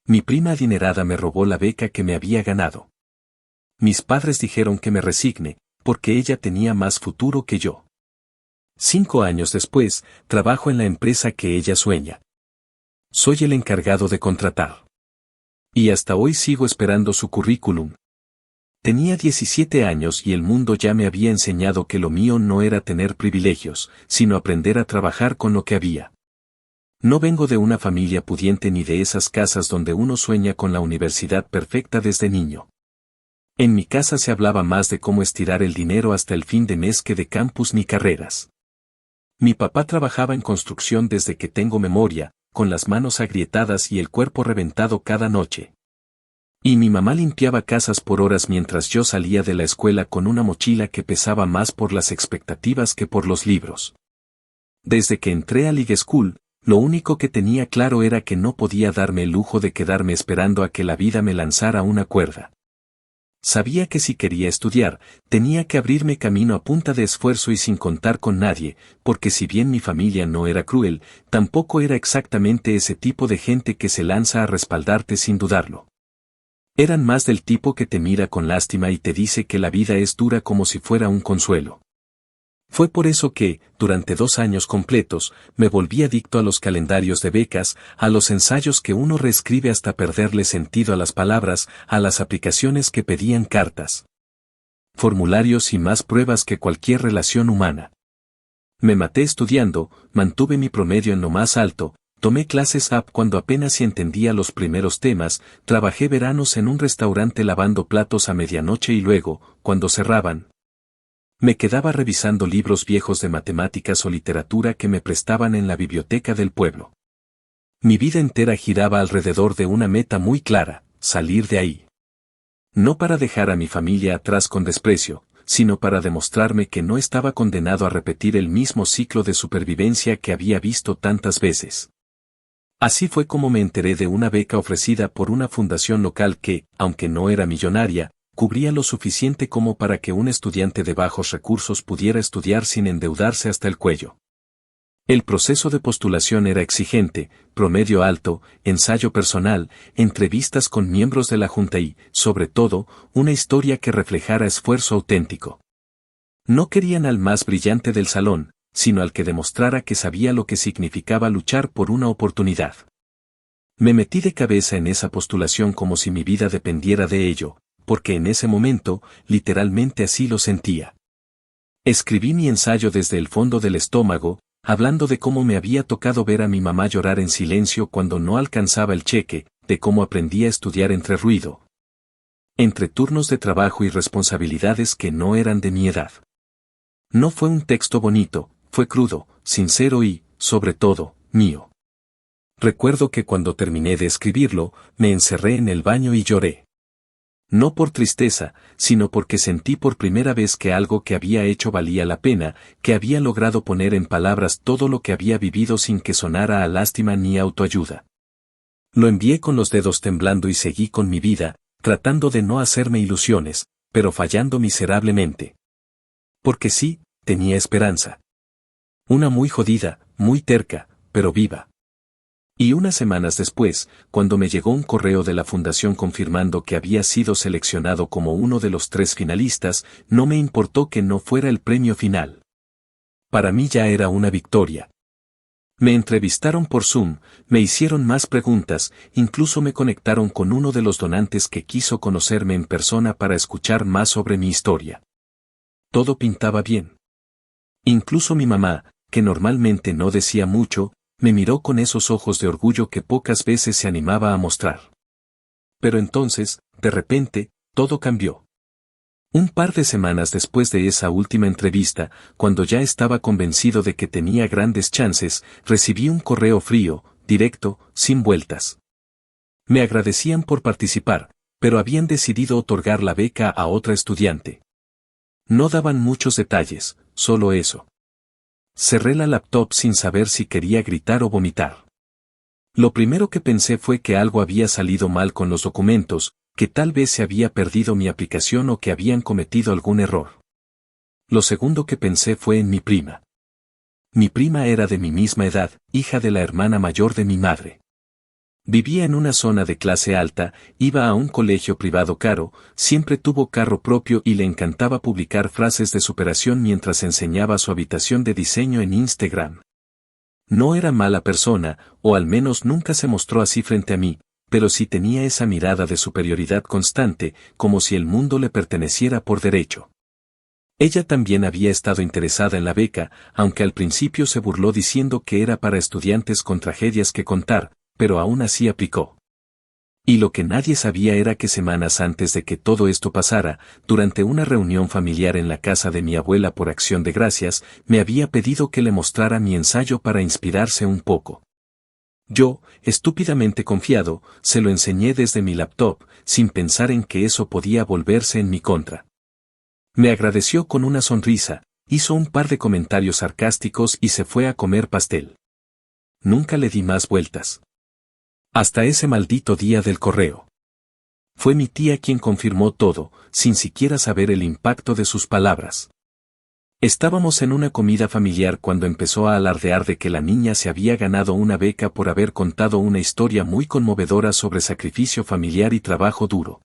Mi prima adinerada me robó la beca que me había ganado. Mis padres dijeron que me resigne, porque ella tenía más futuro que yo. 5 años después, trabajo en la empresa que ella sueña. Soy el encargado de contratar. Y hasta hoy sigo esperando su currículum. Tenía 17 años y el mundo ya me había enseñado que lo mío no era tener privilegios, sino aprender a trabajar con lo que había. No vengo de una familia pudiente ni de esas casas donde uno sueña con la universidad perfecta desde niño. En mi casa se hablaba más de cómo estirar el dinero hasta el fin de mes que de campus ni carreras. Mi papá trabajaba en construcción desde que tengo memoria, con las manos agrietadas y el cuerpo reventado cada noche. Y mi mamá limpiaba casas por horas mientras yo salía de la escuela con una mochila que pesaba más por las expectativas que por los libros. Desde que entré a League School, lo único que tenía claro era que no podía darme el lujo de quedarme esperando a que la vida me lanzara una cuerda. Sabía que si quería estudiar, tenía que abrirme camino a punta de esfuerzo y sin contar con nadie, porque si bien mi familia no era cruel, tampoco era exactamente ese tipo de gente que se lanza a respaldarte sin dudarlo. Eran más del tipo que te mira con lástima y te dice que la vida es dura como si fuera un consuelo. Fue por eso que, durante 2 años completos, me volví adicto a los calendarios de becas, a los ensayos que uno reescribe hasta perderle sentido a las palabras, a las aplicaciones que pedían cartas, formularios y más pruebas que cualquier relación humana. Me maté estudiando, mantuve mi promedio en lo más alto, tomé clases app cuando apenas si entendía los primeros temas, trabajé veranos en un restaurante lavando platos a medianoche y luego, cuando cerraban, me quedaba revisando libros viejos de matemáticas o literatura que me prestaban en la biblioteca del pueblo. Mi vida entera giraba alrededor de una meta muy clara: salir de ahí. No para dejar a mi familia atrás con desprecio, sino para demostrarme que no estaba condenado a repetir el mismo ciclo de supervivencia que había visto tantas veces. Así fue como me enteré de una beca ofrecida por una fundación local que, aunque no era millonaria, cubría lo suficiente como para que un estudiante de bajos recursos pudiera estudiar sin endeudarse hasta el cuello. El proceso de postulación era exigente, promedio alto, ensayo personal, entrevistas con miembros de la junta y, sobre todo, una historia que reflejara esfuerzo auténtico. No querían al más brillante del salón, sino al que demostrara que sabía lo que significaba luchar por una oportunidad. Me metí de cabeza en esa postulación como si mi vida dependiera de ello, porque en ese momento, literalmente así lo sentía. Escribí mi ensayo desde el fondo del estómago, hablando de cómo me había tocado ver a mi mamá llorar en silencio cuando no alcanzaba el cheque, de cómo aprendí a estudiar entre ruido, entre turnos de trabajo y responsabilidades que no eran de mi edad. No fue un texto bonito, fue crudo, sincero y, sobre todo, mío. Recuerdo que cuando terminé de escribirlo, me encerré en el baño y lloré. No por tristeza, sino porque sentí por primera vez que algo que había hecho valía la pena, que había logrado poner en palabras todo lo que había vivido sin que sonara a lástima ni autoayuda. Lo envié con los dedos temblando y seguí con mi vida, tratando de no hacerme ilusiones, pero fallando miserablemente. Porque sí, tenía esperanza. Una muy jodida, muy terca, pero viva. Y unas semanas después, cuando me llegó un correo de la fundación confirmando que había sido seleccionado como uno de los 3 finalistas, no me importó que no fuera el premio final. Para mí ya era una victoria. Me entrevistaron por Zoom, me hicieron más preguntas, incluso me conectaron con uno de los donantes que quiso conocerme en persona para escuchar más sobre mi historia. Todo pintaba bien. Incluso mi mamá, que normalmente no decía mucho, me miró con esos ojos de orgullo que pocas veces se animaba a mostrar. Pero entonces, de repente, todo cambió. Un par de semanas después de esa última entrevista, cuando ya estaba convencido de que tenía grandes chances, recibí un correo frío, directo, sin vueltas. Me agradecían por participar, pero habían decidido otorgar la beca a otra estudiante. No daban muchos detalles, solo eso. Cerré la laptop sin saber si quería gritar o vomitar. Lo primero que pensé fue que algo había salido mal con los documentos, que tal vez se había perdido mi aplicación o que habían cometido algún error. Lo segundo que pensé fue en mi prima. Mi prima era de mi misma edad, hija de la hermana mayor de mi madre. Vivía en una zona de clase alta, iba a un colegio privado caro, siempre tuvo carro propio y le encantaba publicar frases de superación mientras enseñaba su habitación de diseño en Instagram. No era mala persona, o al menos nunca se mostró así frente a mí, pero sí tenía esa mirada de superioridad constante, como si el mundo le perteneciera por derecho. Ella también había estado interesada en la beca, aunque al principio se burló diciendo que era para estudiantes con tragedias que contar, pero aún así aplicó. Y lo que nadie sabía era que semanas antes de que todo esto pasara, durante una reunión familiar en la casa de mi abuela por Acción de Gracias, me había pedido que le mostrara mi ensayo para inspirarse un poco. Yo, estúpidamente confiado, se lo enseñé desde mi laptop, sin pensar en que eso podía volverse en mi contra. Me agradeció con una sonrisa, hizo un par de comentarios sarcásticos y se fue a comer pastel. Nunca le di más vueltas. Hasta ese maldito día del correo. Fue mi tía quien confirmó todo, sin siquiera saber el impacto de sus palabras. Estábamos en una comida familiar cuando empezó a alardear de que la niña se había ganado una beca por haber contado una historia muy conmovedora sobre sacrificio familiar y trabajo duro.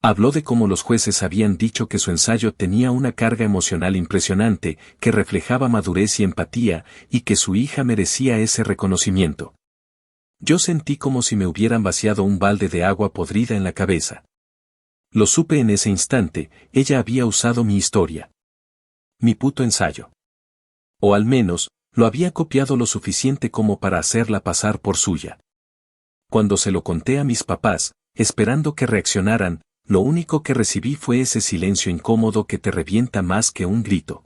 Habló de cómo los jueces habían dicho que su ensayo tenía una carga emocional impresionante, que reflejaba madurez y empatía, y que su hija merecía ese reconocimiento. Yo sentí como si me hubieran vaciado un balde de agua podrida en la cabeza. Lo supe en ese instante, ella había usado mi historia. Mi puto ensayo. O al menos, lo había copiado lo suficiente como para hacerla pasar por suya. Cuando se lo conté a mis papás, esperando que reaccionaran, lo único que recibí fue ese silencio incómodo que te revienta más que un grito.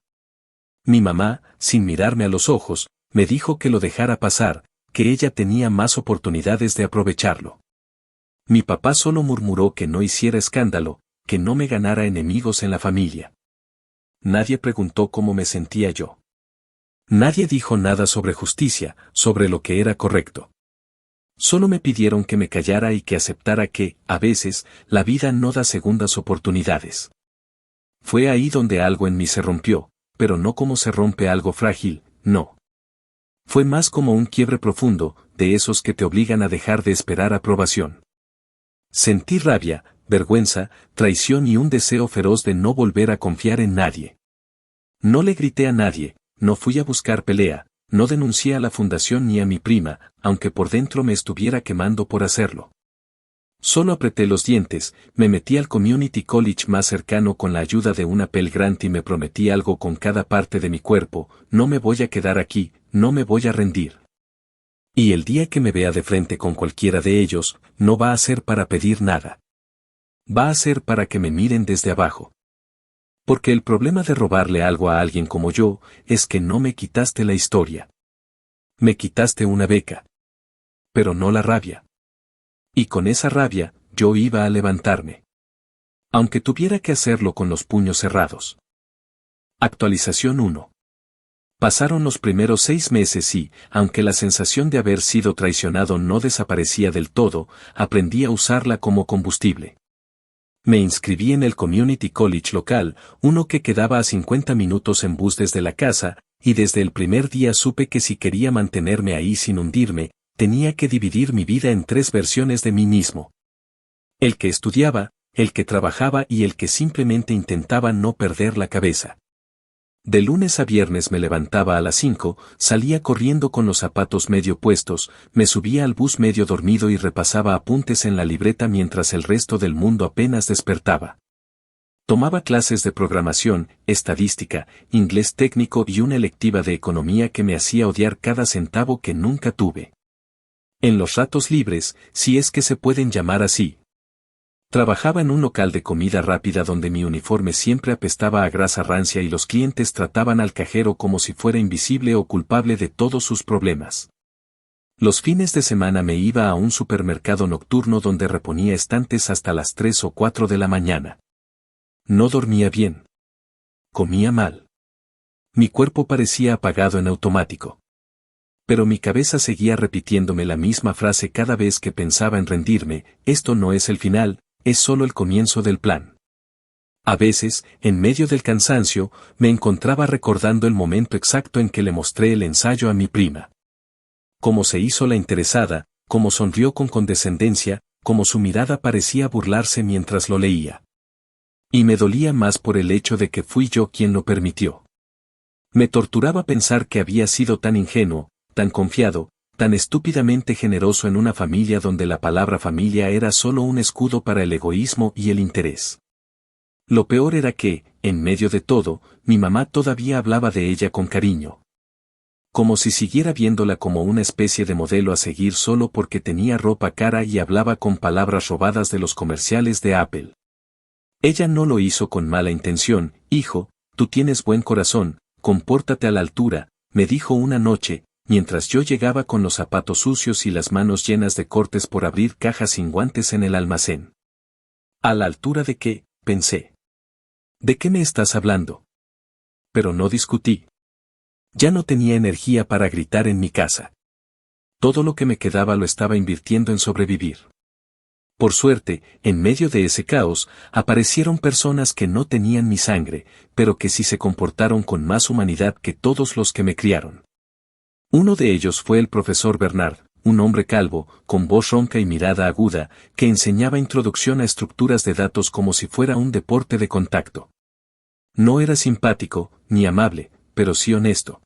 Mi mamá, sin mirarme a los ojos, me dijo que lo dejara pasar, que ella tenía más oportunidades de aprovecharlo. Mi papá solo murmuró que no hiciera escándalo, que no me ganara enemigos en la familia. Nadie preguntó cómo me sentía yo. Nadie dijo nada sobre justicia, sobre lo que era correcto. Solo me pidieron que me callara y que aceptara que, a veces, la vida no da segundas oportunidades. Fue ahí donde algo en mí se rompió, pero no como se rompe algo frágil, no. Fue más como un quiebre profundo, de esos que te obligan a dejar de esperar aprobación. Sentí rabia, vergüenza, traición y un deseo feroz de no volver a confiar en nadie. No le grité a nadie, no fui a buscar pelea, no denuncié a la fundación ni a mi prima, aunque por dentro me estuviera quemando por hacerlo. Solo apreté los dientes, me metí al community college más cercano con la ayuda de una Pell Grant y me prometí algo con cada parte de mi cuerpo: no me voy a quedar aquí, no me voy a rendir. Y el día que me vea de frente con cualquiera de ellos, no va a ser para pedir nada. Va a ser para que me miren desde abajo. Porque el problema de robarle algo a alguien como yo, es que no me quitaste la historia. Me quitaste una beca. Pero no la rabia. Y con esa rabia, yo iba a levantarme. Aunque tuviera que hacerlo con los puños cerrados. Actualización 1. Pasaron los primeros 6 meses y, aunque la sensación de haber sido traicionado no desaparecía del todo, aprendí a usarla como combustible. Me inscribí en el Community College local, uno que quedaba a 50 minutos en bus desde la casa, y desde el primer día supe que si quería mantenerme ahí sin hundirme, tenía que dividir mi vida en 3 versiones de mí mismo. El que estudiaba, el que trabajaba y el que simplemente intentaba no perder la cabeza. De lunes a viernes me levantaba a las 5, salía corriendo con los zapatos medio puestos, me subía al bus medio dormido y repasaba apuntes en la libreta mientras el resto del mundo apenas despertaba. Tomaba clases de programación, estadística, inglés técnico y una electiva de economía que me hacía odiar cada centavo que nunca tuve. En los ratos libres, si es que se pueden llamar así. Trabajaba en un local de comida rápida donde mi uniforme siempre apestaba a grasa rancia y los clientes trataban al cajero como si fuera invisible o culpable de todos sus problemas. Los fines de semana me iba a un supermercado nocturno donde reponía estantes hasta las 3 o 4 de la mañana. No dormía bien. Comía mal. Mi cuerpo parecía apagado en automático. Pero mi cabeza seguía repitiéndome la misma frase cada vez que pensaba en rendirme: esto no es el final, es solo el comienzo del plan. A veces, en medio del cansancio, me encontraba recordando el momento exacto en que le mostré el ensayo a mi prima. Cómo se hizo la interesada, cómo sonrió con condescendencia, cómo su mirada parecía burlarse mientras lo leía. Y me dolía más por el hecho de que fui yo quien lo permitió. Me torturaba pensar que había sido tan ingenuo, tan confiado, tan estúpidamente generoso en una familia donde la palabra familia era solo un escudo para el egoísmo y el interés. Lo peor era que, en medio de todo, mi mamá todavía hablaba de ella con cariño. Como si siguiera viéndola como una especie de modelo a seguir solo porque tenía ropa cara y hablaba con palabras robadas de los comerciales de Apple. Ella no lo hizo con mala intención. Hijo, tú tienes buen corazón, compórtate a la altura, me dijo una noche, mientras yo llegaba con los zapatos sucios y las manos llenas de cortes por abrir cajas sin guantes en el almacén. ¿A la altura de qué?, pensé. ¿De qué me estás hablando? Pero no discutí. Ya no tenía energía para gritar en mi casa. Todo lo que me quedaba lo estaba invirtiendo en sobrevivir. Por suerte, en medio de ese caos, aparecieron personas que no tenían mi sangre, pero que sí se comportaron con más humanidad que todos los que me criaron. Uno de ellos fue el profesor Bernard, un hombre calvo, con voz ronca y mirada aguda, que enseñaba introducción a estructuras de datos como si fuera un deporte de contacto. No era simpático, ni amable, pero sí honesto.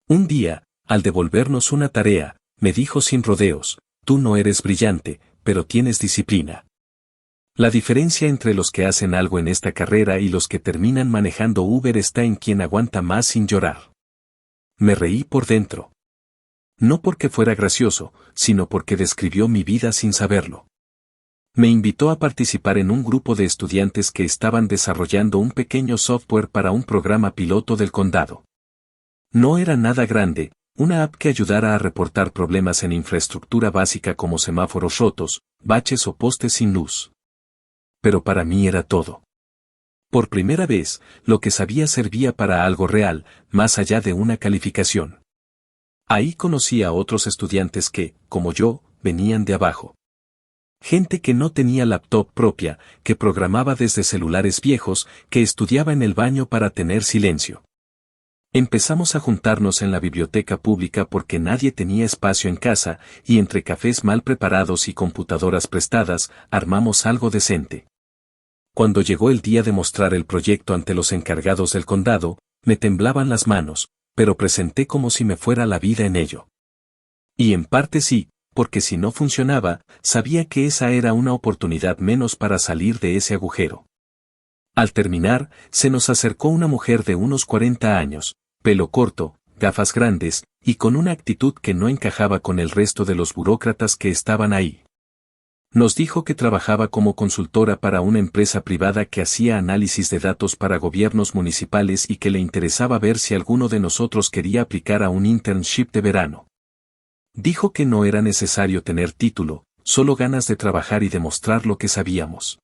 Un día, al devolvernos una tarea, me dijo sin rodeos, tú no eres brillante, pero tienes disciplina. La diferencia entre los que hacen algo en esta carrera y los que terminan manejando Uber está en quien aguanta más sin llorar. Me reí por dentro. No porque fuera gracioso, sino porque describió mi vida sin saberlo. Me invitó a participar en un grupo de estudiantes que estaban desarrollando un pequeño software para un programa piloto del condado. No era nada grande, una app que ayudara a reportar problemas en infraestructura básica como semáforos rotos, baches o postes sin luz. Pero para mí era todo. Por primera vez, lo que sabía servía para algo real, más allá de una calificación. Ahí conocí a otros estudiantes que, como yo, venían de abajo. Gente que no tenía laptop propia, que programaba desde celulares viejos, que estudiaba en el baño para tener silencio. Empezamos a juntarnos en la biblioteca pública porque nadie tenía espacio en casa, y entre cafés mal preparados y computadoras prestadas, armamos algo decente. Cuando llegó el día de mostrar el proyecto ante los encargados del condado, me temblaban las manos, pero presenté como si me fuera la vida en ello. Y en parte sí, porque si no funcionaba, sabía que esa era una oportunidad menos para salir de ese agujero. Al terminar, se nos acercó una mujer de unos 40 años, pelo corto, gafas grandes, y con una actitud que no encajaba con el resto de los burócratas que estaban ahí. Nos dijo que trabajaba como consultora para una empresa privada que hacía análisis de datos para gobiernos municipales y que le interesaba ver si alguno de nosotros quería aplicar a un internship de verano. Dijo que no era necesario tener título, solo ganas de trabajar y demostrar lo que sabíamos.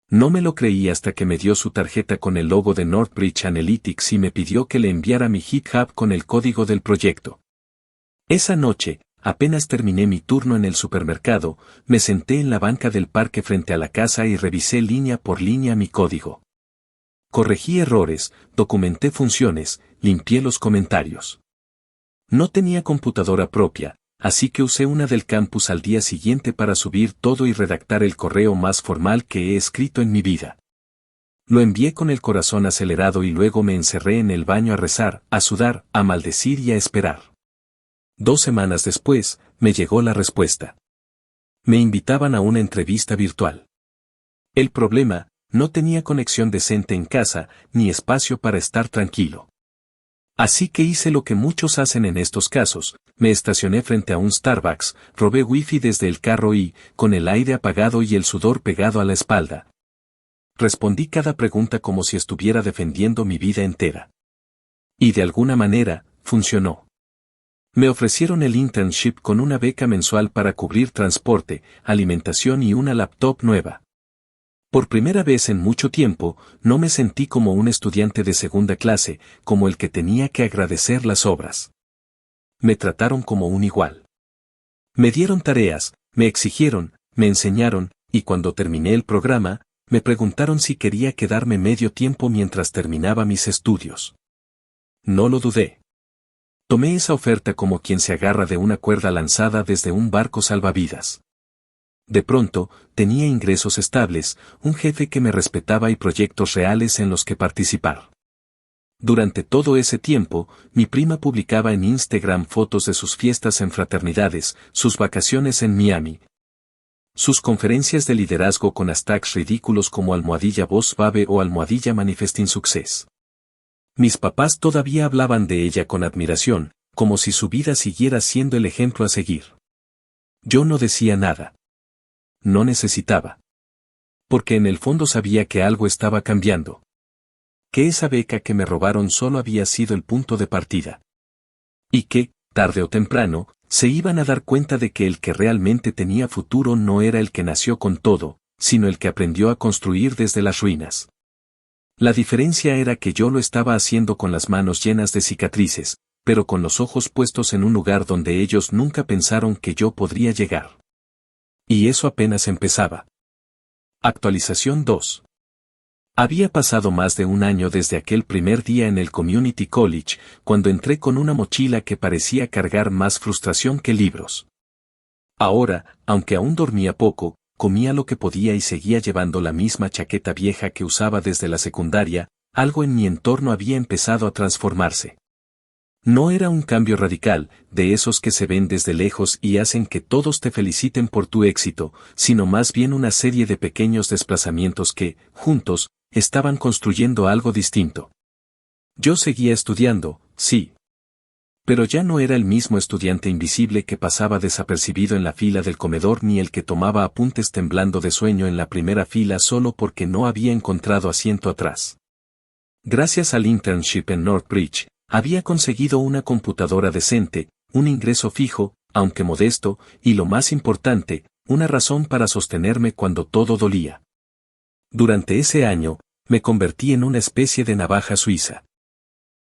No me lo creí hasta que me dio su tarjeta con el logo de Northbridge Analytics y me pidió que le enviara mi GitHub con el código del proyecto. Esa noche, apenas terminé mi turno en el supermercado, me senté en la banca del parque frente a la casa y revisé línea por línea mi código. Corregí errores, documenté funciones, limpié los comentarios. No tenía computadora propia, así que usé una del campus al día siguiente para subir todo y redactar el correo más formal que he escrito en mi vida. Lo envié con el corazón acelerado y luego me encerré en el baño a rezar, a sudar, a maldecir y a esperar. 2 semanas después, me llegó la respuesta. Me invitaban a una entrevista virtual. El problema, no tenía conexión decente en casa, ni espacio para estar tranquilo. Así que hice lo que muchos hacen en estos casos, me estacioné frente a un Starbucks, robé wifi desde el carro y, con el aire apagado y el sudor pegado a la espalda, respondí cada pregunta como si estuviera defendiendo mi vida entera. Y de alguna manera, funcionó. Me ofrecieron el internship con una beca mensual para cubrir transporte, alimentación y una laptop nueva. Por primera vez en mucho tiempo, no me sentí como un estudiante de segunda clase, como el que tenía que agradecer las obras. Me trataron como un igual. Me dieron tareas, me exigieron, me enseñaron, y cuando terminé el programa, me preguntaron si quería quedarme medio tiempo mientras terminaba mis estudios. No lo dudé. Tomé esa oferta como quien se agarra de una cuerda lanzada desde un barco salvavidas. De pronto, tenía ingresos estables, un jefe que me respetaba y proyectos reales en los que participar. Durante todo ese tiempo, mi prima publicaba en Instagram fotos de sus fiestas en fraternidades, sus vacaciones en Miami, sus conferencias de liderazgo con hashtags ridículos como #Boss Babe o #Manifesting Success. Mis papás todavía hablaban de ella con admiración, como si su vida siguiera siendo el ejemplo a seguir. Yo no decía nada. No necesitaba. Porque en el fondo sabía que algo estaba cambiando. Que esa beca que me robaron solo había sido el punto de partida. Y que, tarde o temprano, se iban a dar cuenta de que el que realmente tenía futuro no era el que nació con todo, sino el que aprendió a construir desde las ruinas. La diferencia era que yo lo estaba haciendo con las manos llenas de cicatrices, pero con los ojos puestos en un lugar donde ellos nunca pensaron que yo podría llegar. Y eso apenas empezaba. Actualización 2. Había pasado más de un año desde aquel primer día en el Community College, cuando entré con una mochila que parecía cargar más frustración que libros. Ahora, aunque aún dormía poco, comía lo que podía y seguía llevando la misma chaqueta vieja que usaba desde la secundaria, algo en mi entorno había empezado a transformarse. No era un cambio radical, de esos que se ven desde lejos y hacen que todos te feliciten por tu éxito, sino más bien una serie de pequeños desplazamientos que, juntos, estaban construyendo algo distinto. Yo seguía estudiando, sí. Pero ya no era el mismo estudiante invisible que pasaba desapercibido en la fila del comedor ni el que tomaba apuntes temblando de sueño en la primera fila solo porque no había encontrado asiento atrás. Gracias al internship en Northbridge, había conseguido una computadora decente, un ingreso fijo, aunque modesto, y lo más importante, una razón para sostenerme cuando todo dolía. Durante ese año, me convertí en una especie de navaja suiza.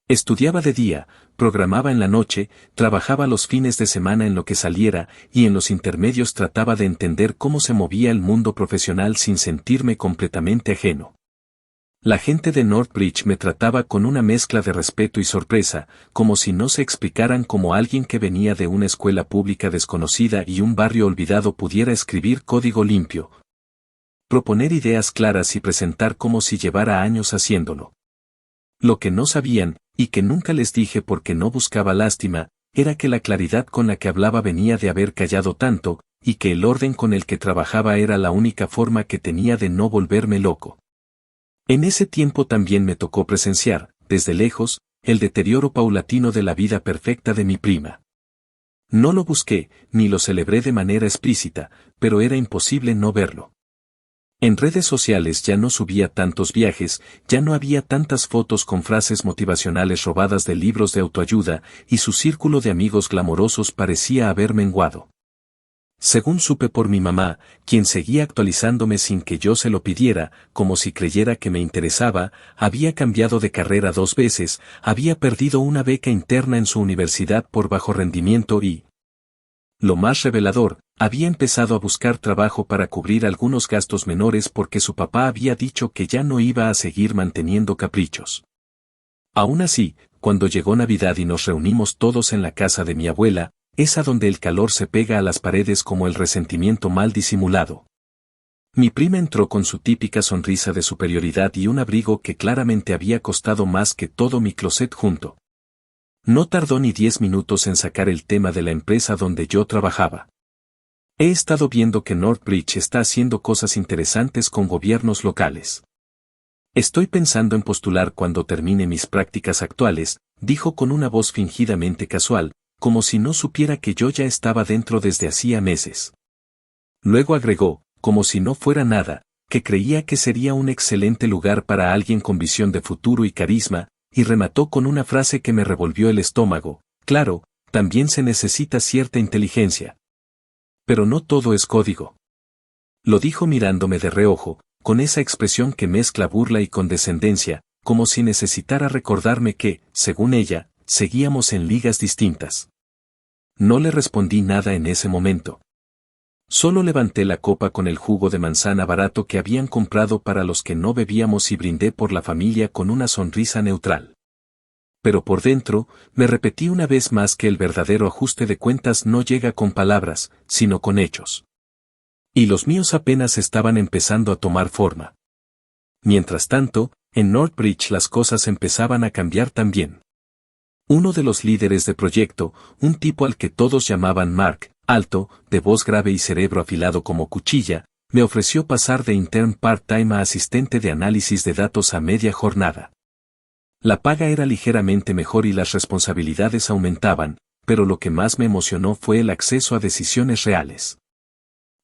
Estudiaba de día, programaba en la noche, trabajaba los fines de semana en lo que saliera, y en los intermedios trataba de entender cómo se movía el mundo profesional sin sentirme completamente ajeno. La gente de Northbridge me trataba con una mezcla de respeto y sorpresa, como si no se explicaran cómo alguien que venía de una escuela pública desconocida y un barrio olvidado pudiera escribir código limpio, proponer ideas claras y presentar como si llevara años haciéndolo. Lo que no sabían, y que nunca les dije porque no buscaba lástima, era que la claridad con la que hablaba venía de haber callado tanto, y que el orden con el que trabajaba era la única forma que tenía de no volverme loco. En ese tiempo también me tocó presenciar, desde lejos, el deterioro paulatino de la vida perfecta de mi prima. No lo busqué, ni lo celebré de manera explícita, pero era imposible no verlo. En redes sociales ya no subía tantos viajes, ya no había tantas fotos con frases motivacionales robadas de libros de autoayuda, y su círculo de amigos glamorosos parecía haber menguado. Según supe por mi mamá, quien seguía actualizándome sin que yo se lo pidiera, como si creyera que me interesaba, había cambiado de carrera 2 veces, había perdido una beca interna en su universidad por bajo rendimiento y, lo más revelador, había empezado a buscar trabajo para cubrir algunos gastos menores porque su papá había dicho que ya no iba a seguir manteniendo caprichos. Aún así, cuando llegó Navidad y nos reunimos todos en la casa de mi abuela, esa donde el calor se pega a las paredes como el resentimiento mal disimulado. Mi prima entró con su típica sonrisa de superioridad y un abrigo que claramente había costado más que todo mi closet junto. No tardó ni 10 minutos en sacar el tema de la empresa donde yo trabajaba. He estado viendo que Northbridge está haciendo cosas interesantes con gobiernos locales. Estoy pensando en postular cuando termine mis prácticas actuales, dijo con una voz fingidamente casual, como si no supiera que yo ya estaba dentro desde hacía meses. Luego agregó, como si no fuera nada, que creía que sería un excelente lugar para alguien con visión de futuro y carisma, y remató con una frase que me revolvió el estómago: claro, también se necesita cierta inteligencia. Pero no todo es código. Lo dijo mirándome de reojo, con esa expresión que mezcla burla y condescendencia, como si necesitara recordarme que, según ella, seguíamos en ligas distintas. No le respondí nada en ese momento. Solo levanté la copa con el jugo de manzana barato que habían comprado para los que no bebíamos y brindé por la familia con una sonrisa neutral. Pero por dentro, me repetí una vez más que el verdadero ajuste de cuentas no llega con palabras, sino con hechos. Y los míos apenas estaban empezando a tomar forma. Mientras tanto, en Northbridge las cosas empezaban a cambiar también. Uno de los líderes de proyecto, un tipo al que todos llamaban Mark, alto, de voz grave y cerebro afilado como cuchilla, me ofreció pasar de intern part-time a asistente de análisis de datos a media jornada. La paga era ligeramente mejor y las responsabilidades aumentaban, pero lo que más me emocionó fue el acceso a decisiones reales.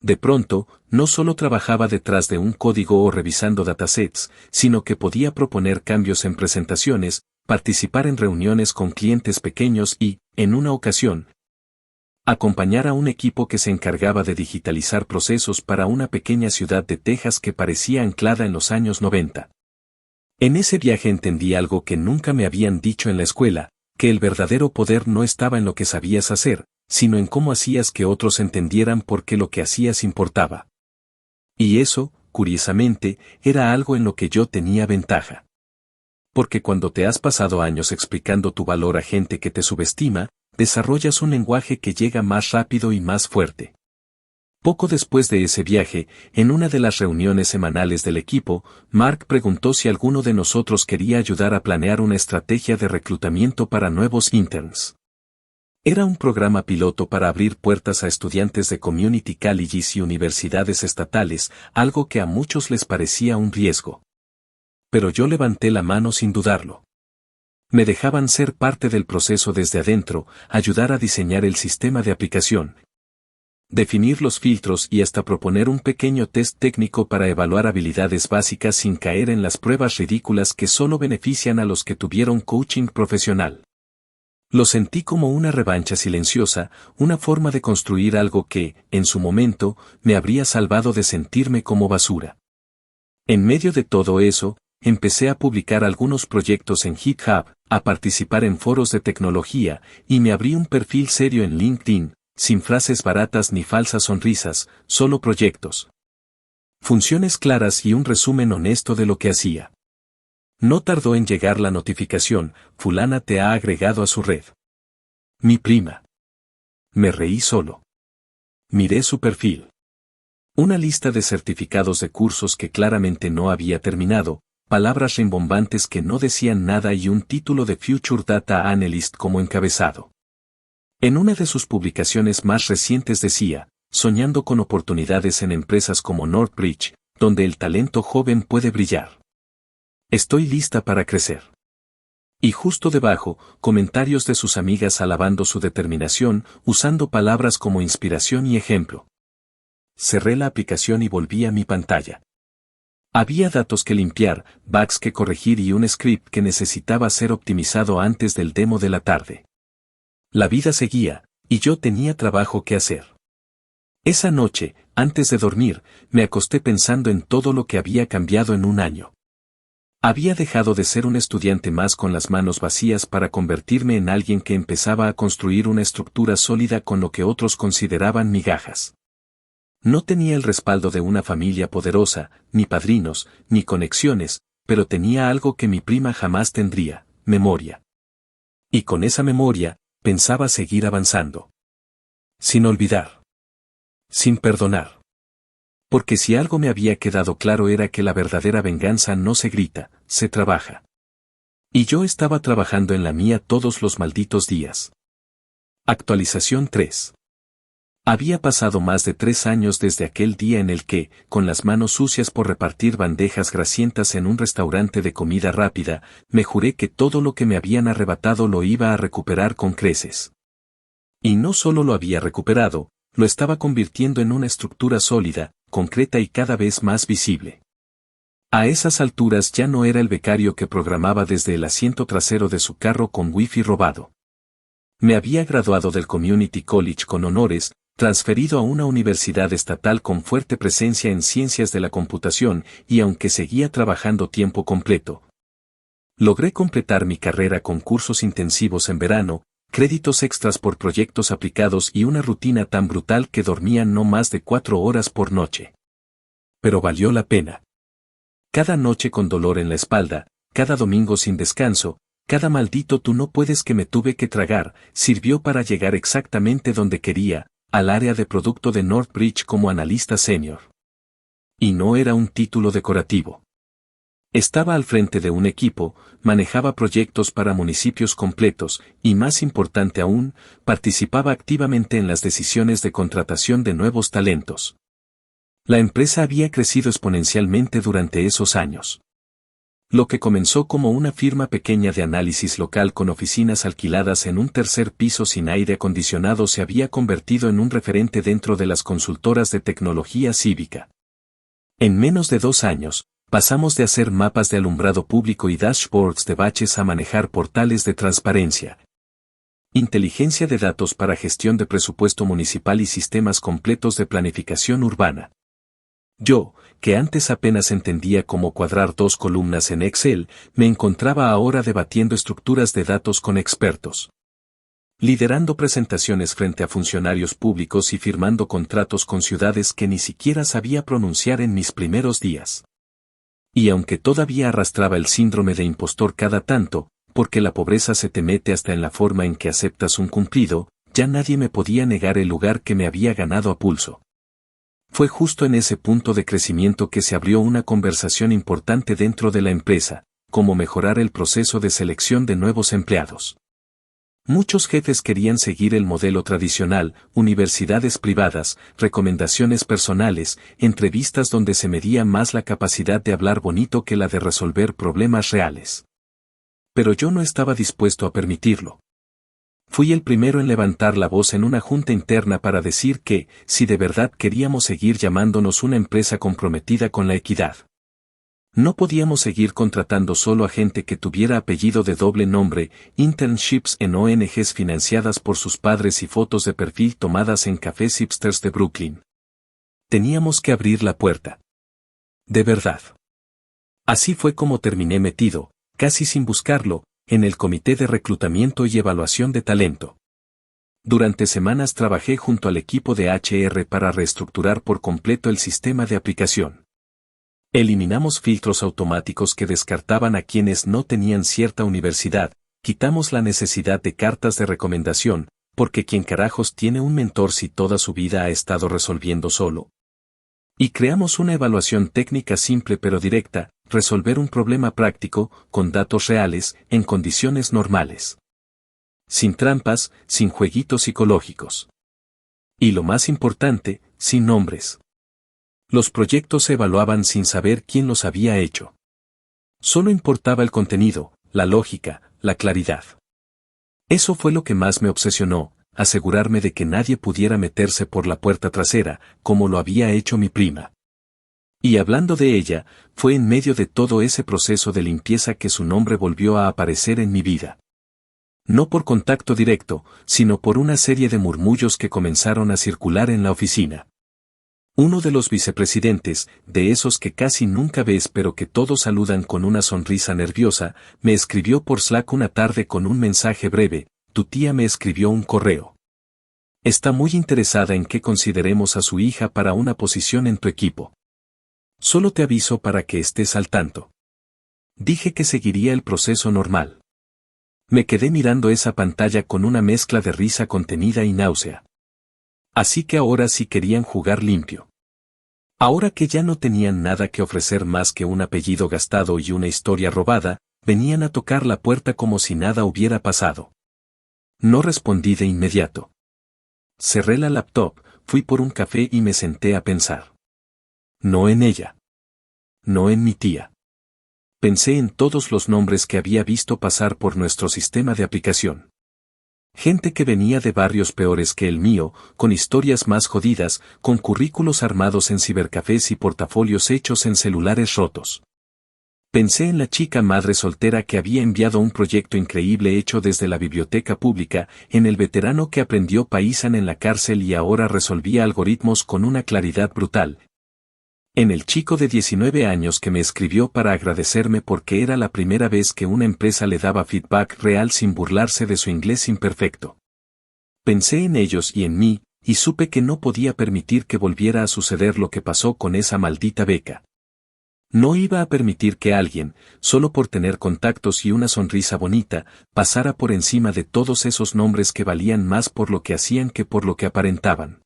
De pronto, no solo trabajaba detrás de un código o revisando datasets, sino que podía proponer cambios en presentaciones, participar en reuniones con clientes pequeños y, en una ocasión, acompañar a un equipo que se encargaba de digitalizar procesos para una pequeña ciudad de Texas que parecía anclada en los años 90. En ese viaje entendí algo que nunca me habían dicho en la escuela, que el verdadero poder no estaba en lo que sabías hacer, sino en cómo hacías que otros entendieran por qué lo que hacías importaba. Y eso, curiosamente, era algo en lo que yo tenía ventaja. Porque cuando te has pasado años explicando tu valor a gente que te subestima, desarrollas un lenguaje que llega más rápido y más fuerte. Poco después de ese viaje, en una de las reuniones semanales del equipo, Mark preguntó si alguno de nosotros quería ayudar a planear una estrategia de reclutamiento para nuevos interns. Era un programa piloto para abrir puertas a estudiantes de community colleges y universidades estatales, algo que a muchos les parecía un riesgo. Pero yo levanté la mano sin dudarlo. Me dejaban ser parte del proceso desde adentro, ayudar a diseñar el sistema de aplicación, definir los filtros y hasta proponer un pequeño test técnico para evaluar habilidades básicas sin caer en las pruebas ridículas que solo benefician a los que tuvieron coaching profesional. Lo sentí como una revancha silenciosa, una forma de construir algo que, en su momento, me habría salvado de sentirme como basura. En medio de todo eso, empecé a publicar algunos proyectos en GitHub, a participar en foros de tecnología, y me abrí un perfil serio en LinkedIn, sin frases baratas ni falsas sonrisas, solo proyectos. Funciones claras y un resumen honesto de lo que hacía. No tardó en llegar la notificación, fulana te ha agregado a su red. Mi prima. Me reí solo. Miré su perfil. Una lista de certificados de cursos que claramente no había terminado, palabras rimbombantes que no decían nada y un título de Future Data Analyst como encabezado. En una de sus publicaciones más recientes decía, soñando con oportunidades en empresas como Northbridge, donde el talento joven puede brillar. Estoy lista para crecer. Y justo debajo, comentarios de sus amigas alabando su determinación, usando palabras como inspiración y ejemplo. Cerré la aplicación y volví a mi pantalla. Había datos que limpiar, bugs que corregir y un script que necesitaba ser optimizado antes del demo de la tarde. La vida seguía, y yo tenía trabajo que hacer. Esa noche, antes de dormir, me acosté pensando en todo lo que había cambiado en un año. Había dejado de ser un estudiante más con las manos vacías para convertirme en alguien que empezaba a construir una estructura sólida con lo que otros consideraban migajas. No tenía el respaldo de una familia poderosa, ni padrinos, ni conexiones, pero tenía algo que mi prima jamás tendría, memoria. Y con esa memoria, pensaba seguir avanzando. Sin olvidar. Sin perdonar. Porque si algo me había quedado claro era que la verdadera venganza no se grita, se trabaja. Y yo estaba trabajando en la mía todos los malditos días. Actualización 3. Había pasado más de 3 años desde aquel día en el que, con las manos sucias por repartir bandejas grasientas en un restaurante de comida rápida, me juré que todo lo que me habían arrebatado lo iba a recuperar con creces. Y no solo lo había recuperado, lo estaba convirtiendo en una estructura sólida, concreta y cada vez más visible. A esas alturas ya no era el becario que programaba desde el asiento trasero de su carro con wifi robado. Me había graduado del Community College con honores, transferido a una universidad estatal con fuerte presencia en ciencias de la computación y aunque seguía trabajando tiempo completo. Logré completar mi carrera con cursos intensivos en verano, créditos extras por proyectos aplicados y una rutina tan brutal que dormía no más de 4 horas por noche. Pero valió la pena. Cada noche con dolor en la espalda, cada domingo sin descanso, Cada maldito tú no puedes que me tuve que tragar, sirvió para llegar exactamente donde quería, al área de producto de Northbridge como analista senior. Y no era un título decorativo. Estaba al frente de un equipo, manejaba proyectos para municipios completos, y más importante aún, participaba activamente en las decisiones de contratación de nuevos talentos. La empresa había crecido exponencialmente durante esos años. Lo que comenzó como una firma pequeña de análisis local con oficinas alquiladas en un tercer piso sin aire acondicionado se había convertido en un referente dentro de las consultoras de tecnología cívica. En menos de 2 años, pasamos de hacer mapas de alumbrado público y dashboards de baches a manejar portales de transparencia, inteligencia de datos para gestión de presupuesto municipal y sistemas completos de planificación urbana. Yo, que antes apenas entendía cómo cuadrar 2 columnas en Excel, me encontraba ahora debatiendo estructuras de datos con expertos, liderando presentaciones frente a funcionarios públicos y firmando contratos con ciudades que ni siquiera sabía pronunciar en mis primeros días. Y aunque todavía arrastraba el síndrome de impostor cada tanto, porque la pobreza se te mete hasta en la forma en que aceptas un cumplido, ya nadie me podía negar el lugar que me había ganado a pulso. Fue justo en ese punto de crecimiento que se abrió una conversación importante dentro de la empresa, cómo mejorar el proceso de selección de nuevos empleados. Muchos jefes querían seguir el modelo tradicional, universidades privadas, recomendaciones personales, entrevistas donde se medía más la capacidad de hablar bonito que la de resolver problemas reales. Pero yo no estaba dispuesto a permitirlo. Fui el primero en levantar la voz en una junta interna para decir que, si de verdad queríamos seguir llamándonos una empresa comprometida con la equidad, no podíamos seguir contratando solo a gente que tuviera apellido de doble nombre, internships en ONGs financiadas por sus padres y fotos de perfil tomadas en cafés hipsters de Brooklyn. Teníamos que abrir la puerta. De verdad. Así fue como terminé metido, casi sin buscarlo, en el Comité de Reclutamiento y Evaluación de Talento. Durante semanas trabajé junto al equipo de HR para reestructurar por completo el sistema de aplicación. Eliminamos filtros automáticos que descartaban a quienes no tenían cierta universidad, quitamos la necesidad de cartas de recomendación, porque ¿quién carajos tiene un mentor si toda su vida ha estado resolviendo solo? Y creamos una evaluación técnica simple pero directa, resolver un problema práctico, con datos reales, en condiciones normales. Sin trampas, sin jueguitos psicológicos. Y lo más importante, sin nombres. Los proyectos se evaluaban sin saber quién los había hecho. Solo importaba el contenido, la lógica, la claridad. Eso fue lo que más me obsesionó, asegurarme de que nadie pudiera meterse por la puerta trasera, como lo había hecho mi prima. Y hablando de ella, fue en medio de todo ese proceso de limpieza que su nombre volvió a aparecer en mi vida. No por contacto directo, sino por una serie de murmullos que comenzaron a circular en la oficina. Uno de los vicepresidentes, de esos que casi nunca ves pero que todos saludan con una sonrisa nerviosa, me escribió por Slack una tarde con un mensaje breve: tu tía me escribió un correo. Está muy interesada en que consideremos a su hija para una posición en tu equipo. Solo te aviso para que estés al tanto. Dije que seguiría el proceso normal. Me quedé mirando esa pantalla con una mezcla de risa contenida y náusea. Así que ahora sí querían jugar limpio. Ahora que ya no tenían nada que ofrecer más que un apellido gastado y una historia robada, venían a tocar la puerta como si nada hubiera pasado. No respondí de inmediato. Cerré la laptop, fui por un café y me senté a pensar. No en ella. No en mi tía. Pensé en todos los nombres que había visto pasar por nuestro sistema de aplicación. Gente que venía de barrios peores que el mío, con historias más jodidas, con currículos armados en cibercafés y portafolios hechos en celulares rotos. Pensé en la chica madre soltera que había enviado un proyecto increíble hecho desde la biblioteca pública, en el veterano que aprendió Python en la cárcel y ahora resolvía algoritmos con una claridad brutal. En el chico de 19 años que me escribió para agradecerme porque era la primera vez que una empresa le daba feedback real sin burlarse de su inglés imperfecto. Pensé en ellos y en mí, y supe que no podía permitir que volviera a suceder lo que pasó con esa maldita beca. No iba a permitir que alguien, solo por tener contactos y una sonrisa bonita, pasara por encima de todos esos nombres que valían más por lo que hacían que por lo que aparentaban.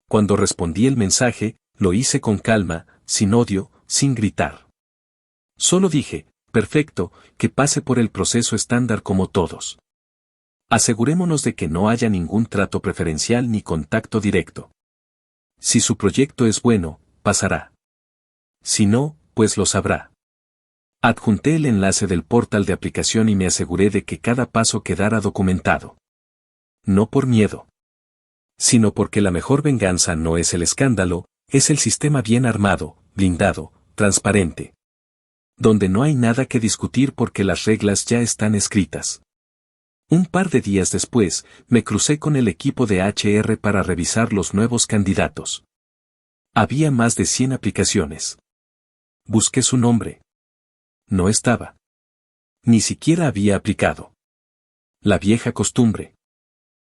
Cuando respondí el mensaje, lo hice con calma, sin odio, sin gritar. Solo dije, perfecto, que pase por el proceso estándar como todos. Asegurémonos de que no haya ningún trato preferencial ni contacto directo. Si su proyecto es bueno, pasará. Si no, pues lo sabrá. Adjunté el enlace del portal de aplicación y me aseguré de que cada paso quedara documentado. No por miedo, sino porque la mejor venganza no es el escándalo, es el sistema bien armado, blindado, transparente. Donde no hay nada que discutir porque las reglas ya están escritas. Un par de días después, me crucé con el equipo de HR para revisar los nuevos candidatos. Había más de 100 aplicaciones. Busqué su nombre. No estaba. Ni siquiera había aplicado. La vieja costumbre.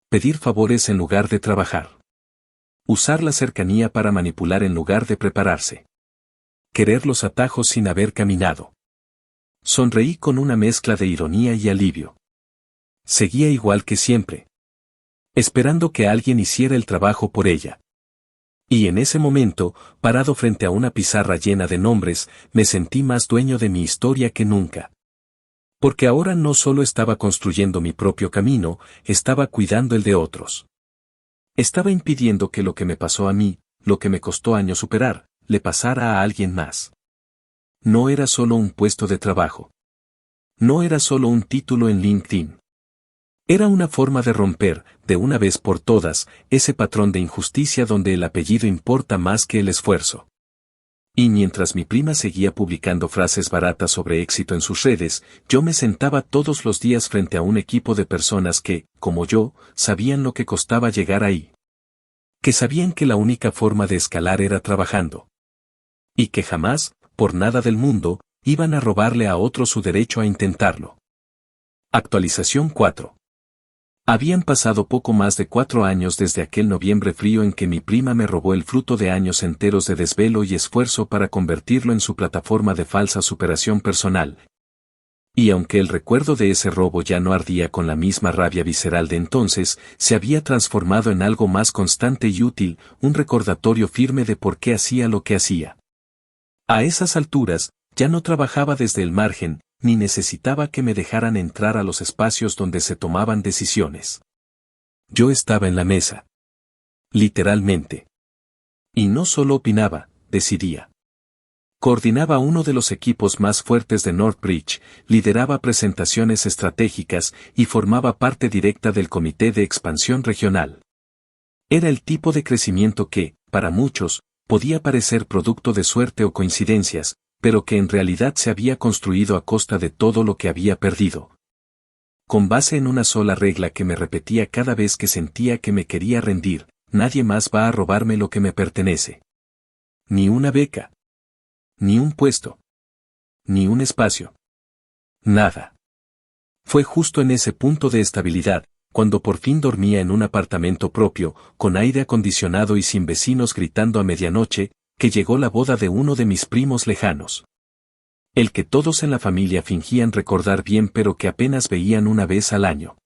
Pedir favores en lugar de trabajar. Usar la cercanía para manipular en lugar de prepararse. Querer los atajos sin haber caminado. Sonreí con una mezcla de ironía y alivio. Seguía igual que siempre. Esperando que alguien hiciera el trabajo por ella. Y en ese momento, parado frente a una pizarra llena de nombres, me sentí más dueño de mi historia que nunca. Porque ahora no solo estaba construyendo mi propio camino, estaba cuidando el de otros. Estaba impidiendo que lo que me pasó a mí, lo que me costó años superar, le pasara a alguien más. No era solo un puesto de trabajo. No era solo un título en LinkedIn. Era una forma de romper, de una vez por todas, ese patrón de injusticia donde el apellido importa más que el esfuerzo. Y mientras mi prima seguía publicando frases baratas sobre éxito en sus redes, yo me sentaba todos los días frente a un equipo de personas que, como yo, sabían lo que costaba llegar ahí. Que sabían que la única forma de escalar era trabajando. Y que jamás, por nada del mundo, iban a robarle a otro su derecho a intentarlo. Actualización 4. Habían pasado poco más de 4 años desde aquel noviembre frío en que mi prima me robó el fruto de años enteros de desvelo y esfuerzo para convertirlo en su plataforma de falsa superación personal. Y aunque el recuerdo de ese robo ya no ardía con la misma rabia visceral de entonces, se había transformado en algo más constante y útil, un recordatorio firme de por qué hacía lo que hacía. A esas alturas, ya no trabajaba desde el margen, ni necesitaba que me dejaran entrar a los espacios donde se tomaban decisiones. Yo estaba en la mesa. Literalmente. Y no solo opinaba, decidía. Coordinaba uno de los equipos más fuertes de Northbridge, lideraba presentaciones estratégicas y formaba parte directa del comité de expansión regional. Era el tipo de crecimiento que, para muchos, podía parecer producto de suerte o coincidencias, pero que en realidad se había construido a costa de todo lo que había perdido. Con base en una sola regla que me repetía cada vez que sentía que me quería rendir, nadie más va a robarme lo que me pertenece. Ni una beca. Ni un puesto. Ni un espacio. Nada. Fue justo en ese punto de estabilidad, cuando por fin dormía en un apartamento propio, con aire acondicionado y sin vecinos gritando a medianoche, que llegó la boda de uno de mis primos lejanos. El que todos en la familia fingían recordar bien pero que apenas veían una vez al año.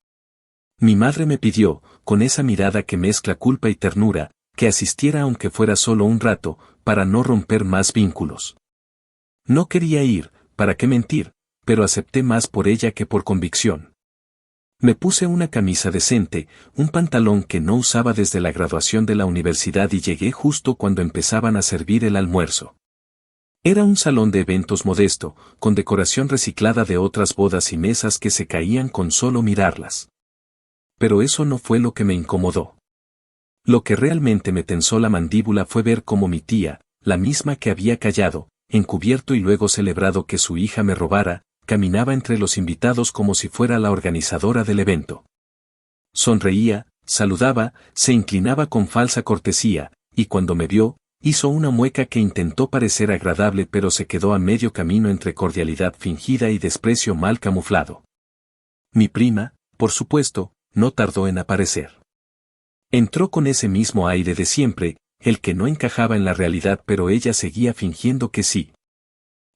Mi madre me pidió, con esa mirada que mezcla culpa y ternura, que asistiera aunque fuera solo un rato, para no romper más vínculos. No quería ir, ¿para qué mentir?, pero acepté más por ella que por convicción. Me puse una camisa decente, un pantalón que no usaba desde la graduación de la universidad y llegué justo cuando empezaban a servir el almuerzo. Era un salón de eventos modesto, con decoración reciclada de otras bodas y mesas que se caían con solo mirarlas. Pero eso no fue lo que me incomodó. Lo que realmente me tensó la mandíbula fue ver cómo mi tía, la misma que había callado, encubierto y luego celebrado que su hija me robara, caminaba entre los invitados como si fuera la organizadora del evento. Sonreía, saludaba, se inclinaba con falsa cortesía, y cuando me vio, hizo una mueca que intentó parecer agradable pero se quedó a medio camino entre cordialidad fingida y desprecio mal camuflado. Mi prima, por supuesto, no tardó en aparecer. Entró con ese mismo aire de siempre, el que no encajaba en la realidad pero ella seguía fingiendo que sí.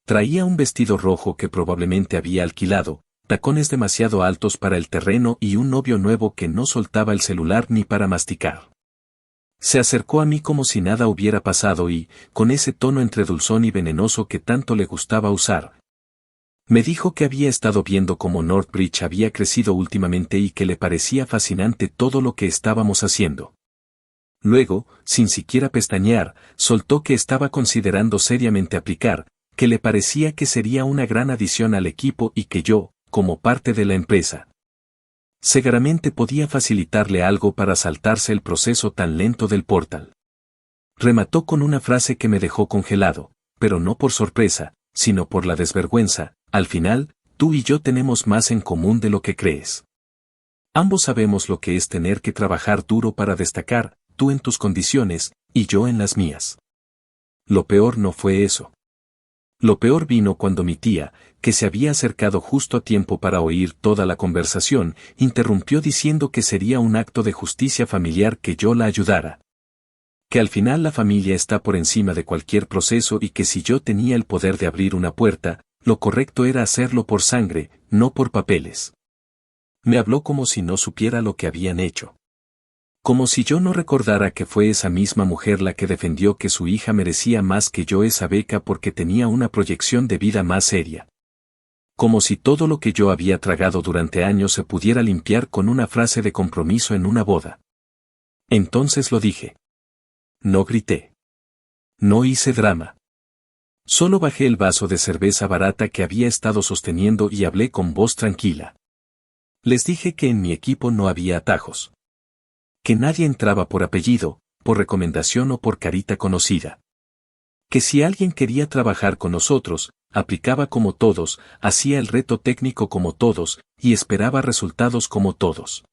Traía un vestido rojo que probablemente había alquilado, tacones demasiado altos para el terreno y un novio nuevo que no soltaba el celular ni para masticar. Se acercó a mí como si nada hubiera pasado y, con ese tono entre dulzón y venenoso que tanto le gustaba usar, me dijo que había estado viendo cómo Northbridge había crecido últimamente y que le parecía fascinante todo lo que estábamos haciendo. Luego, sin siquiera pestañear, soltó que estaba considerando seriamente aplicar, que le parecía que sería una gran adición al equipo y que yo, como parte de la empresa, seguramente podía facilitarle algo para saltarse el proceso tan lento del portal. Remató con una frase que me dejó congelado, pero no por sorpresa, sino por la desvergüenza. Al final, tú y yo tenemos más en común de lo que crees. Ambos sabemos lo que es tener que trabajar duro para destacar, tú en tus condiciones, y yo en las mías. Lo peor no fue eso. Lo peor vino cuando mi tía, que se había acercado justo a tiempo para oír toda la conversación, interrumpió diciendo que sería un acto de justicia familiar que yo la ayudara. Que al final la familia está por encima de cualquier proceso y que si yo tenía el poder de abrir una puerta, lo correcto era hacerlo por sangre, no por papeles. Me habló como si no supiera lo que habían hecho. Como si yo no recordara que fue esa misma mujer la que defendió que su hija merecía más que yo esa beca porque tenía una proyección de vida más seria. Como si todo lo que yo había tragado durante años se pudiera limpiar con una frase de compromiso en una boda. Entonces lo dije. No grité. No hice drama. Solo bajé el vaso de cerveza barata que había estado sosteniendo y hablé con voz tranquila. Les dije que en mi equipo no había atajos. Que nadie entraba por apellido, por recomendación o por carita conocida. Que si alguien quería trabajar con nosotros, aplicaba como todos, hacía el reto técnico como todos, y esperaba resultados como todos.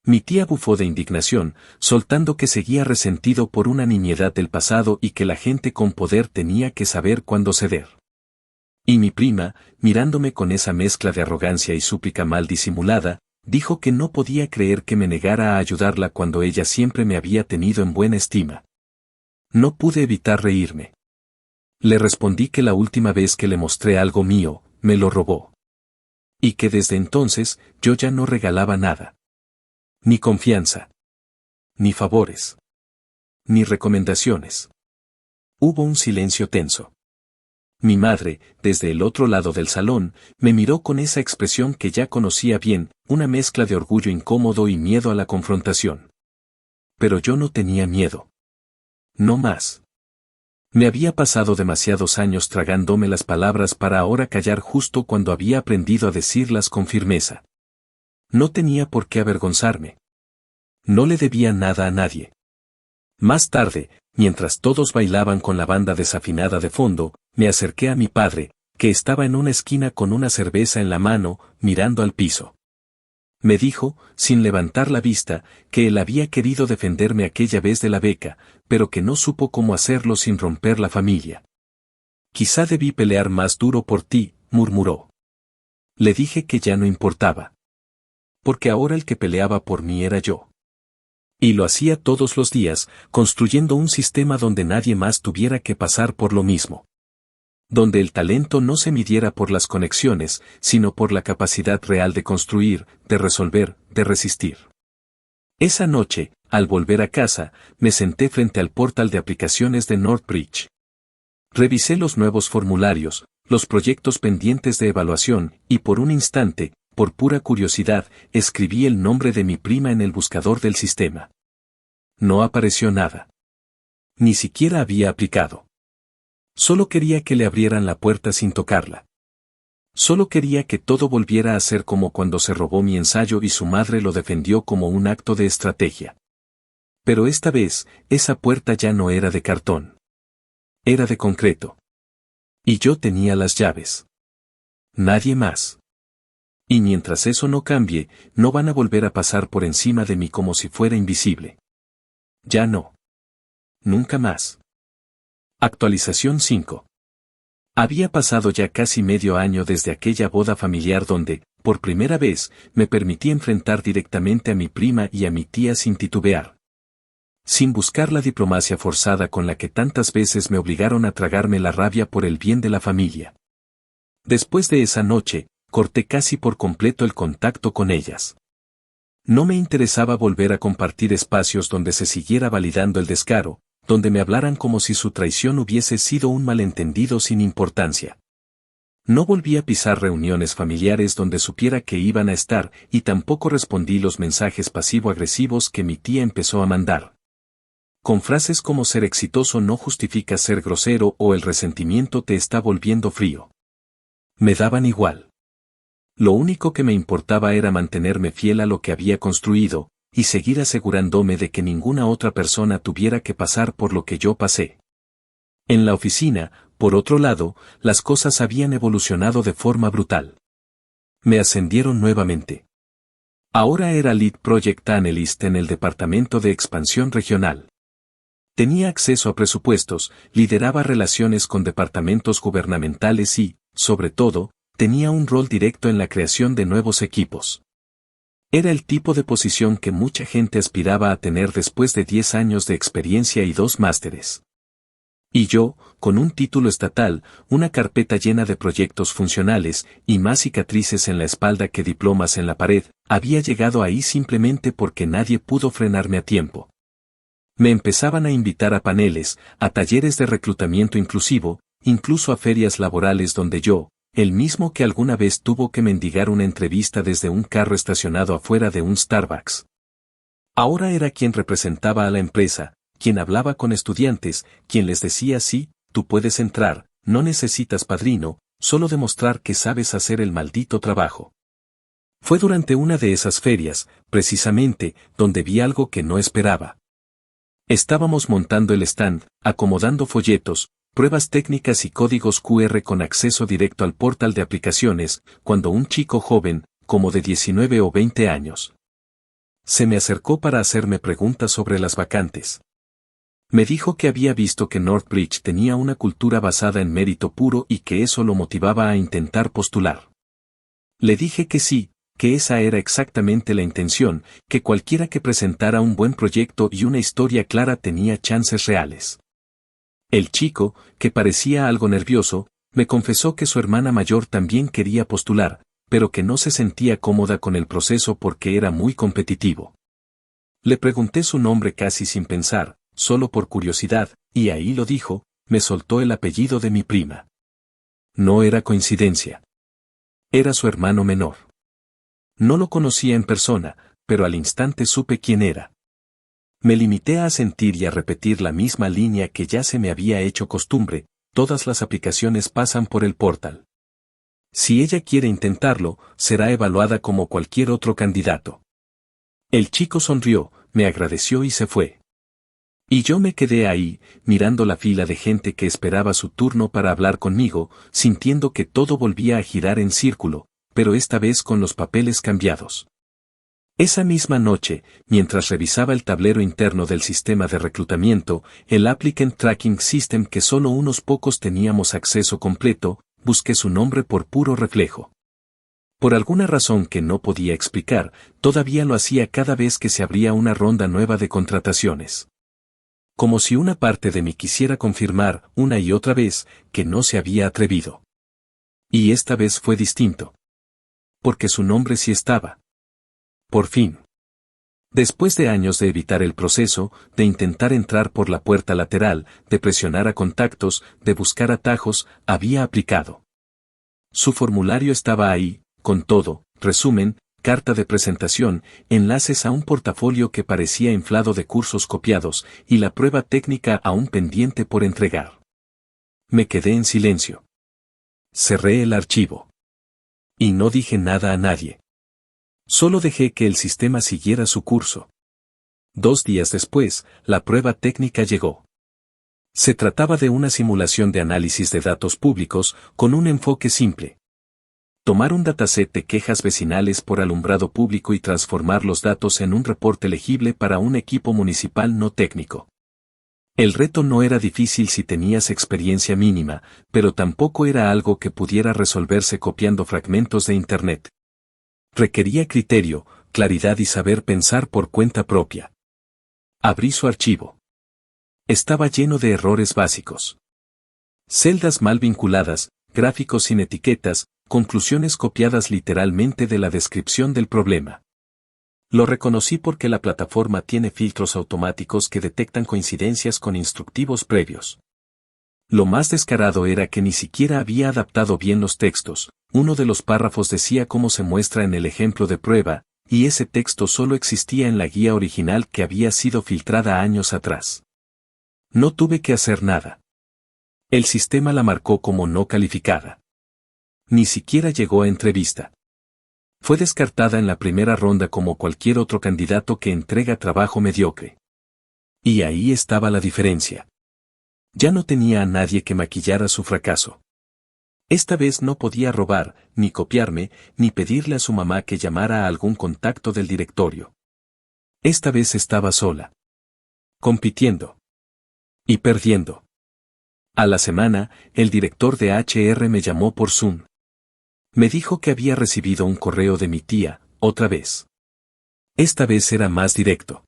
Mi tía bufó de indignación, soltando que seguía resentido por una nimiedad del pasado y que la gente con poder tenía que saber cuándo ceder. Y mi prima, mirándome con esa mezcla de arrogancia y súplica mal disimulada, dijo que no podía creer que me negara a ayudarla cuando ella siempre me había tenido en buena estima. No pude evitar reírme. Le respondí que la última vez que le mostré algo mío, me lo robó. Y que desde entonces, yo ya no regalaba nada. Ni confianza. Ni favores. Ni recomendaciones. Hubo un silencio tenso. Mi madre, desde el otro lado del salón, me miró con esa expresión que ya conocía bien, una mezcla de orgullo incómodo y miedo a la confrontación. Pero yo no tenía miedo. No más. Me había pasado demasiados años tragándome las palabras para ahora callar justo cuando había aprendido a decirlas con firmeza. No tenía por qué avergonzarme. No le debía nada a nadie. Más tarde, mientras todos bailaban con la banda desafinada de fondo, me acerqué a mi padre, que estaba en una esquina con una cerveza en la mano, mirando al piso. Me dijo, sin levantar la vista, que él había querido defenderme aquella vez de la beca, pero que no supo cómo hacerlo sin romper la familia. Quizá debí pelear más duro por ti, murmuró. Le dije que ya no importaba. Porque ahora el que peleaba por mí era yo. Y lo hacía todos los días, construyendo un sistema donde nadie más tuviera que pasar por lo mismo. Donde el talento no se midiera por las conexiones, sino por la capacidad real de construir, de resolver, de resistir. Esa noche, al volver a casa, me senté frente al portal de aplicaciones de Northbridge. Revisé los nuevos formularios, los proyectos pendientes de evaluación, y por un instante, por pura curiosidad, escribí el nombre de mi prima en el buscador del sistema. No apareció nada. Ni siquiera había aplicado. Solo quería que le abrieran la puerta sin tocarla. Solo quería que todo volviera a ser como cuando se robó mi ensayo y su madre lo defendió como un acto de estrategia. Pero esta vez, esa puerta ya no era de cartón. Era de concreto. Y yo tenía las llaves. Nadie más. Y mientras eso no cambie, no van a volver a pasar por encima de mí como si fuera invisible. Ya no. Nunca más. Actualización 5. Había pasado ya casi medio año desde aquella boda familiar donde, por primera vez, me permití enfrentar directamente a mi prima y a mi tía sin titubear. sin buscar la diplomacia forzada con la que tantas veces me obligaron a tragarme la rabia por el bien de la familia. Después de esa noche, corté casi por completo el contacto con ellas. No me interesaba volver a compartir espacios donde se siguiera validando el descaro, donde me hablaran como si su traición hubiese sido un malentendido sin importancia. No volví a pisar reuniones familiares donde supiera que iban a estar y tampoco respondí los mensajes pasivo-agresivos que mi tía empezó a mandar. Con frases como ser exitoso no justifica ser grosero o el resentimiento te está volviendo frío. Me daban igual. Lo único que me importaba era mantenerme fiel a lo que había construido, y seguir asegurándome de que ninguna otra persona tuviera que pasar por lo que yo pasé. En la oficina, por otro lado, las cosas habían evolucionado de forma brutal. Me ascendieron nuevamente. Ahora era Lead Project Analyst en el Departamento de Expansión Regional. Tenía acceso a presupuestos, lideraba relaciones con departamentos gubernamentales y, sobre todo, tenía un rol directo en la creación de nuevos equipos. Era el tipo de posición que mucha gente aspiraba a tener después de 10 años de experiencia y 2 másteres. Y yo, con un título estatal, una carpeta llena de proyectos funcionales y más cicatrices en la espalda que diplomas en la pared, había llegado ahí simplemente porque nadie pudo frenarme a tiempo. Me empezaban a invitar a paneles, a talleres de reclutamiento inclusivo, incluso a ferias laborales donde yo, el mismo que alguna vez tuvo que mendigar una entrevista desde un carro estacionado afuera de un Starbucks. Ahora era quien representaba a la empresa, quien hablaba con estudiantes, quien les decía sí, tú puedes entrar, no necesitas padrino, solo demostrar que sabes hacer el maldito trabajo. Fue durante una de esas ferias, precisamente, donde vi algo que no esperaba. Estábamos montando el stand, acomodando folletos, pruebas técnicas y códigos QR con acceso directo al portal de aplicaciones, cuando un chico joven, como de 19 o 20 años, se me acercó para hacerme preguntas sobre las vacantes. Me dijo que había visto que Northbridge tenía una cultura basada en mérito puro y que eso lo motivaba a intentar postular. Le dije que sí, que esa era exactamente la intención, que cualquiera que presentara un buen proyecto y una historia clara tenía chances reales. El chico, que parecía algo nervioso, me confesó que su hermana mayor también quería postular, pero que no se sentía cómoda con el proceso porque era muy competitivo. Le pregunté su nombre casi sin pensar, solo por curiosidad, y ahí lo dijo, me soltó el apellido de mi prima. No era coincidencia. Era su hermano menor. No lo conocía en persona, pero al instante supe quién era. Me limité a asentir y a repetir la misma línea que ya se me había hecho costumbre, todas las aplicaciones pasan por el portal. Si ella quiere intentarlo, será evaluada como cualquier otro candidato. El chico sonrió, me agradeció y se fue. Y yo me quedé ahí, mirando la fila de gente que esperaba su turno para hablar conmigo, sintiendo que todo volvía a girar en círculo, pero esta vez con los papeles cambiados. Esa misma noche, mientras revisaba el tablero interno del sistema de reclutamiento, el Applicant Tracking System que solo unos pocos teníamos acceso completo, busqué su nombre por puro reflejo. Por alguna razón que no podía explicar, todavía lo hacía cada vez que se abría una ronda nueva de contrataciones. Como si una parte de mí quisiera confirmar, una y otra vez, que no se había atrevido. Y esta vez fue distinto. Porque su nombre sí estaba. Por fin. Después de años de evitar el proceso, de intentar entrar por la puerta lateral, de presionar a contactos, de buscar atajos, había aplicado. Su formulario estaba ahí, con todo, resumen, carta de presentación, enlaces a un portafolio que parecía inflado de cursos copiados, y la prueba técnica aún pendiente por entregar. Me quedé en silencio. Cerré el archivo. Y no dije nada a nadie. Solo dejé que el sistema siguiera su curso. 2 días después, la prueba técnica llegó. Se trataba de una simulación de análisis de datos públicos, con un enfoque simple. Tomar un dataset de quejas vecinales por alumbrado público y transformar los datos en un reporte legible para un equipo municipal no técnico. El reto no era difícil si tenías experiencia mínima, pero tampoco era algo que pudiera resolverse copiando fragmentos de Internet. Requería criterio, claridad y saber pensar por cuenta propia. Abrí su archivo. Estaba lleno de errores básicos. Celdas mal vinculadas, gráficos sin etiquetas, conclusiones copiadas literalmente de la descripción del problema. Lo reconocí porque la plataforma tiene filtros automáticos que detectan coincidencias con instructivos previos. Lo más descarado era que ni siquiera había adaptado bien los textos. Uno de los párrafos decía cómo se muestra en el ejemplo de prueba, y ese texto solo existía en la guía original que había sido filtrada años atrás. No tuve que hacer nada. El sistema la marcó como no calificada. Ni siquiera llegó a entrevista. Fue descartada en la primera ronda como cualquier otro candidato que entrega trabajo mediocre. Y ahí estaba la diferencia. Ya no tenía a nadie que maquillara su fracaso. Esta vez no podía robar, ni copiarme, ni pedirle a su mamá que llamara a algún contacto del directorio. Esta vez estaba sola. Compitiendo. Y perdiendo. A la semana, el director de HR me llamó por Zoom. Me dijo que había recibido un correo de mi tía, otra vez. Esta vez era más directo.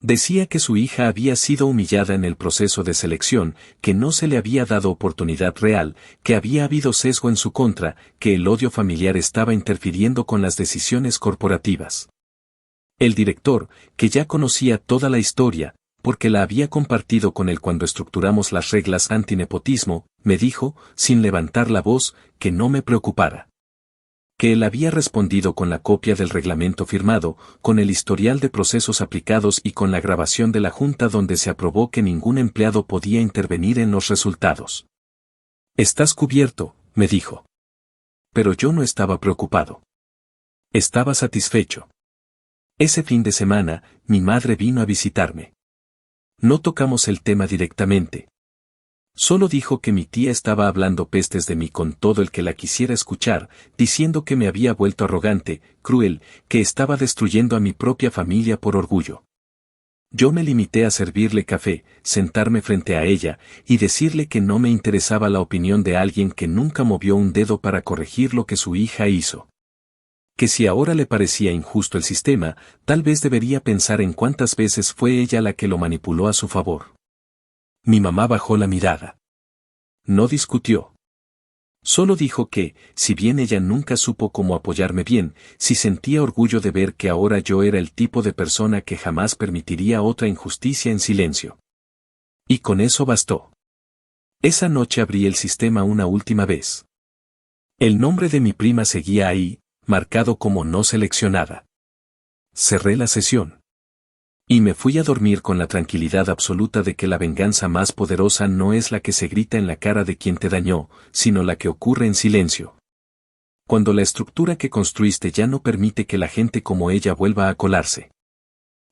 Decía que su hija había sido humillada en el proceso de selección, que no se le había dado oportunidad real, que había habido sesgo en su contra, que el odio familiar estaba interfiriendo con las decisiones corporativas. El director, que ya conocía toda la historia, porque la había compartido con él cuando estructuramos las reglas antinepotismo, me dijo, sin levantar la voz, que no me preocupara. Que él había respondido con la copia del reglamento firmado, con el historial de procesos aplicados y con la grabación de la junta donde se aprobó que ningún empleado podía intervenir en los resultados. «Estás cubierto», me dijo. Pero yo no estaba preocupado. Estaba satisfecho. Ese fin de semana, mi madre vino a visitarme. No tocamos el tema directamente. Solo dijo que mi tía estaba hablando pestes de mí con todo el que la quisiera escuchar, diciendo que me había vuelto arrogante, cruel, que estaba destruyendo a mi propia familia por orgullo. Yo me limité a servirle café, sentarme frente a ella, y decirle que no me interesaba la opinión de alguien que nunca movió un dedo para corregir lo que su hija hizo. Que si ahora le parecía injusto el sistema, tal vez debería pensar en cuántas veces fue ella la que lo manipuló a su favor. Mi mamá bajó la mirada. No discutió. Solo dijo que, si bien ella nunca supo cómo apoyarme bien, sí sentía orgullo de ver que ahora yo era el tipo de persona que jamás permitiría otra injusticia en silencio. Y con eso bastó. Esa noche abrí el sistema una última vez. El nombre de mi prima seguía ahí, marcado como no seleccionada. Cerré la sesión. Y me fui a dormir con la tranquilidad absoluta de que la venganza más poderosa no es la que se grita en la cara de quien te dañó, sino la que ocurre en silencio. Cuando la estructura que construiste ya no permite que la gente como ella vuelva a colarse.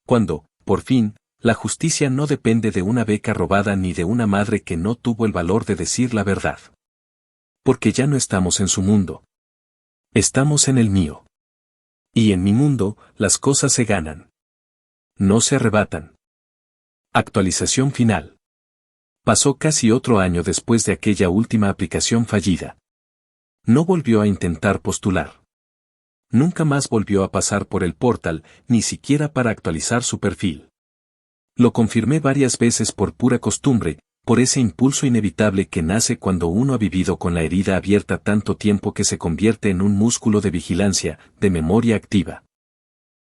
Cuando, por fin, la justicia no depende de una beca robada ni de una madre que no tuvo el valor de decir la verdad. Porque ya no estamos en su mundo. Estamos en el mío. Y en mi mundo, las cosas se ganan. No se arrebatan. Actualización final. Pasó casi otro año después de aquella última aplicación fallida. No volvió a intentar postular. Nunca más volvió a pasar por el portal, ni siquiera para actualizar su perfil. Lo confirmé varias veces por pura costumbre, por ese impulso inevitable que nace cuando uno ha vivido con la herida abierta tanto tiempo que se convierte en un músculo de vigilancia, de memoria activa.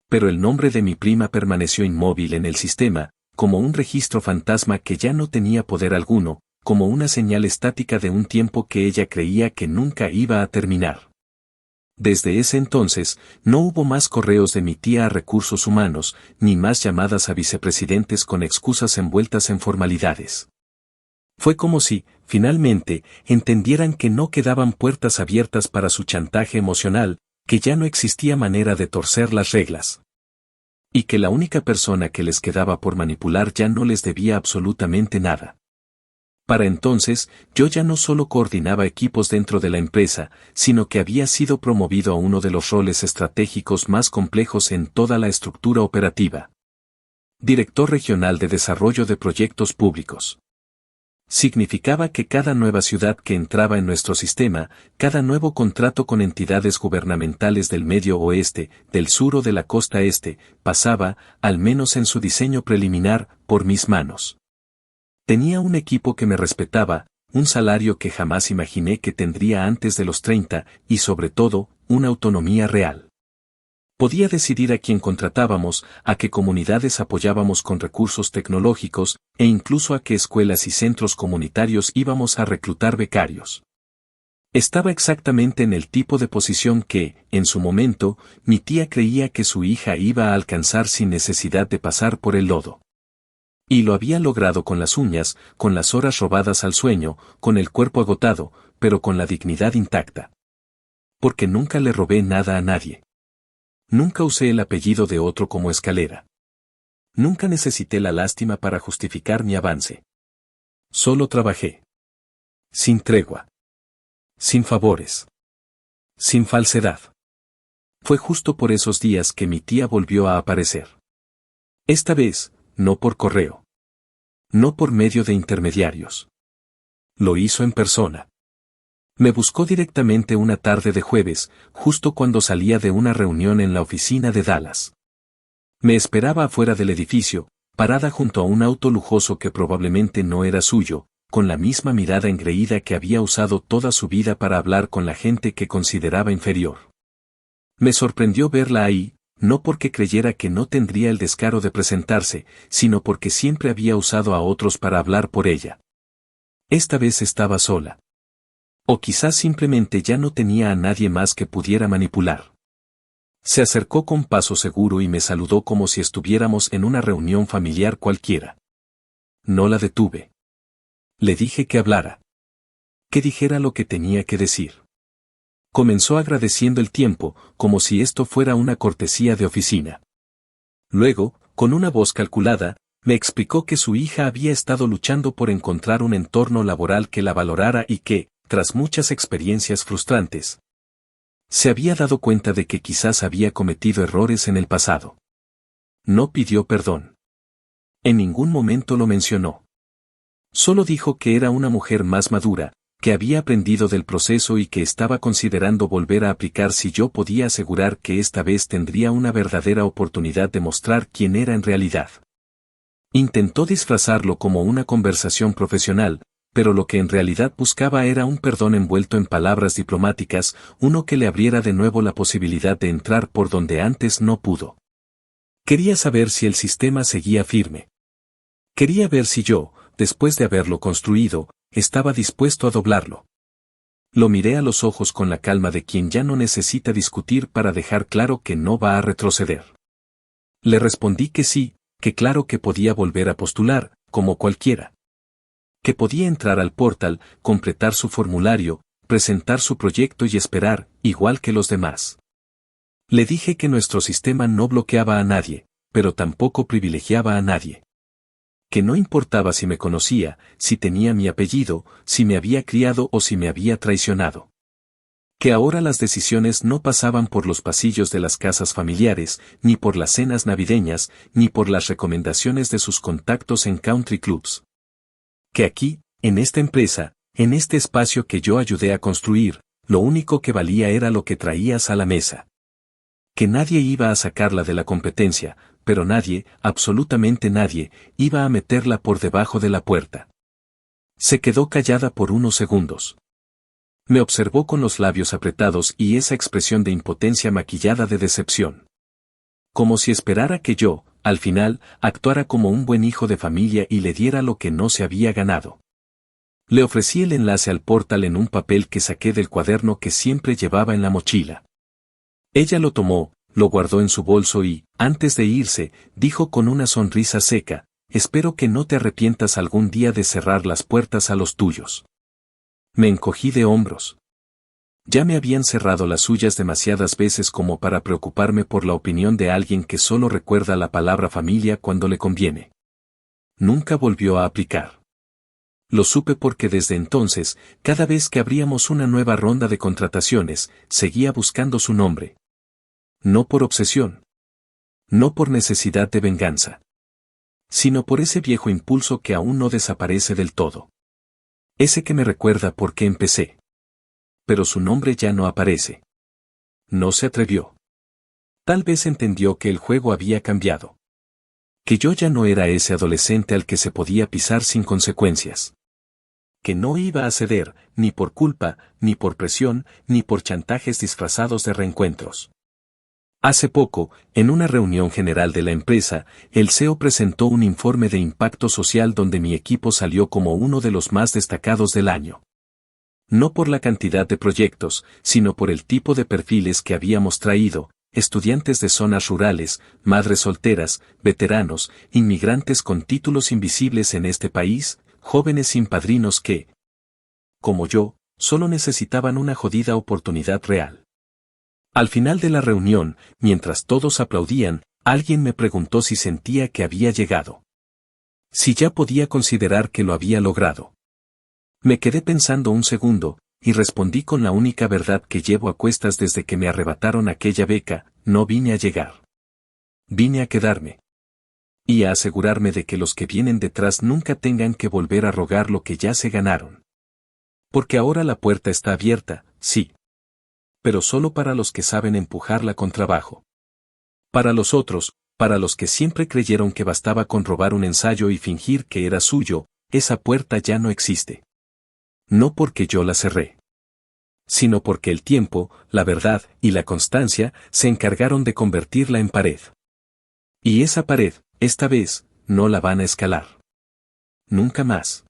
Pero el nombre de mi prima permaneció inmóvil en el sistema, como un registro fantasma que ya no tenía poder alguno, como una señal estática de un tiempo que ella creía que nunca iba a terminar. Desde ese entonces, no hubo más correos de mi tía a recursos humanos, ni más llamadas a vicepresidentes con excusas envueltas en formalidades. Fue como si, finalmente, entendieran que no quedaban puertas abiertas para su chantaje emocional, que ya no existía manera de torcer las reglas. Y que la única persona que les quedaba por manipular ya no les debía absolutamente nada. Para entonces, yo ya no solo coordinaba equipos dentro de la empresa, sino que había sido promovido a uno de los roles estratégicos más complejos en toda la estructura operativa. Director Regional de Desarrollo de Proyectos Públicos. Significaba que cada nueva ciudad que entraba en nuestro sistema, cada nuevo contrato con entidades gubernamentales del Medio Oeste, del sur o de la costa este, pasaba, al menos en su diseño preliminar, por mis manos. Tenía un equipo que me respetaba, un salario que jamás imaginé que tendría antes de los 30, y sobre todo, una autonomía real. Podía decidir a quién contratábamos, a qué comunidades apoyábamos con recursos tecnológicos, e incluso a qué escuelas y centros comunitarios íbamos a reclutar becarios. Estaba exactamente en el tipo de posición que, en su momento, mi tía creía que su hija iba a alcanzar sin necesidad de pasar por el lodo. Y lo había logrado con las uñas, con las horas robadas al sueño, con el cuerpo agotado, pero con la dignidad intacta. Porque nunca le robé nada a nadie. Nunca usé el apellido de otro como escalera. Nunca necesité la lástima para justificar mi avance. Solo trabajé. Sin tregua. Sin favores. Sin falsedad. Fue justo por esos días que mi tía volvió a aparecer. Esta vez, no por correo. No por medio de intermediarios. Lo hizo en persona. Me buscó directamente una tarde de jueves, justo cuando salía de una reunión en la oficina de Dallas. Me esperaba afuera del edificio, parada junto a un auto lujoso que probablemente no era suyo, con la misma mirada engreída que había usado toda su vida para hablar con la gente que consideraba inferior. Me sorprendió verla ahí, no porque creyera que no tendría el descaro de presentarse, sino porque siempre había usado a otros para hablar por ella. Esta vez estaba sola. O quizás simplemente ya no tenía a nadie más que pudiera manipular. Se acercó con paso seguro y me saludó como si estuviéramos en una reunión familiar cualquiera. No la detuve. Le dije que hablara. Que dijera lo que tenía que decir. Comenzó agradeciendo el tiempo, como si esto fuera una cortesía de oficina. Luego, con una voz calculada, me explicó que su hija había estado luchando por encontrar un entorno laboral que la valorara y que, tras muchas experiencias frustrantes, se había dado cuenta de que quizás había cometido errores en el pasado. No pidió perdón. En ningún momento lo mencionó. Solo dijo que era una mujer más madura, que había aprendido del proceso y que estaba considerando volver a aplicar si yo podía asegurar que esta vez tendría una verdadera oportunidad de mostrar quién era en realidad. Intentó disfrazarlo como una conversación profesional, pero lo que en realidad buscaba era un perdón envuelto en palabras diplomáticas, uno que le abriera de nuevo la posibilidad de entrar por donde antes no pudo. Quería saber si el sistema seguía firme. Quería ver si yo, después de haberlo construido, estaba dispuesto a doblarlo. Lo miré a los ojos con la calma de quien ya no necesita discutir para dejar claro que no va a retroceder. Le respondí que sí, que claro que podía volver a postular, como cualquiera. Que podía entrar al portal, completar su formulario, presentar su proyecto y esperar, igual que los demás. Le dije que nuestro sistema no bloqueaba a nadie, pero tampoco privilegiaba a nadie. Que no importaba si me conocía, si tenía mi apellido, si me había criado o si me había traicionado. Que ahora las decisiones no pasaban por los pasillos de las casas familiares, ni por las cenas navideñas, ni por las recomendaciones de sus contactos en country clubs. Que aquí, en esta empresa, en este espacio que yo ayudé a construir, lo único que valía era lo que traías a la mesa. Que nadie iba a sacarla de la competencia, pero nadie, absolutamente nadie, iba a meterla por debajo de la puerta. Se quedó callada por unos segundos. Me observó con los labios apretados y esa expresión de impotencia maquillada de decepción. Como si esperara que yo, al final, actuara como un buen hijo de familia y le diera lo que no se había ganado. Le ofrecí el enlace al portal en un papel que saqué del cuaderno que siempre llevaba en la mochila. Ella lo tomó, lo guardó en su bolso y, antes de irse, dijo con una sonrisa seca, «Espero que no te arrepientas algún día de cerrar las puertas a los tuyos». Me encogí de hombros. Ya me habían cerrado las suyas demasiadas veces como para preocuparme por la opinión de alguien que solo recuerda la palabra familia cuando le conviene. Nunca volvió a aplicar. Lo supe porque desde entonces, cada vez que abríamos una nueva ronda de contrataciones, seguía buscando su nombre. No por obsesión. No por necesidad de venganza. Sino por ese viejo impulso que aún no desaparece del todo. Ese que me recuerda por qué empecé. Pero su nombre ya no aparece. No se atrevió. Tal vez entendió que el juego había cambiado. Que yo ya no era ese adolescente al que se podía pisar sin consecuencias. Que no iba a ceder, ni por culpa, ni por presión, ni por chantajes disfrazados de reencuentros. Hace poco, en una reunión general de la empresa, el CEO presentó un informe de impacto social donde mi equipo salió como uno de los más destacados del año. No por la cantidad de proyectos, sino por el tipo de perfiles que habíamos traído: estudiantes de zonas rurales, madres solteras, veteranos, inmigrantes con títulos invisibles en este país, jóvenes sin padrinos que, como yo, solo necesitaban una jodida oportunidad real. Al final de la reunión, mientras todos aplaudían, alguien me preguntó si sentía que había llegado. Si ya podía considerar que lo había logrado. Me quedé pensando un segundo, y respondí con la única verdad que llevo a cuestas desde que me arrebataron aquella beca: no vine a llegar. Vine a quedarme. Y a asegurarme de que los que vienen detrás nunca tengan que volver a rogar lo que ya se ganaron. Porque ahora la puerta está abierta, sí. Pero solo para los que saben empujarla con trabajo. Para los otros, para los que siempre creyeron que bastaba con robar un ensayo y fingir que era suyo, esa puerta ya no existe. No porque yo la cerré, sino porque el tiempo, la verdad y la constancia se encargaron de convertirla en pared. Y esa pared, esta vez, no la van a escalar. Nunca más.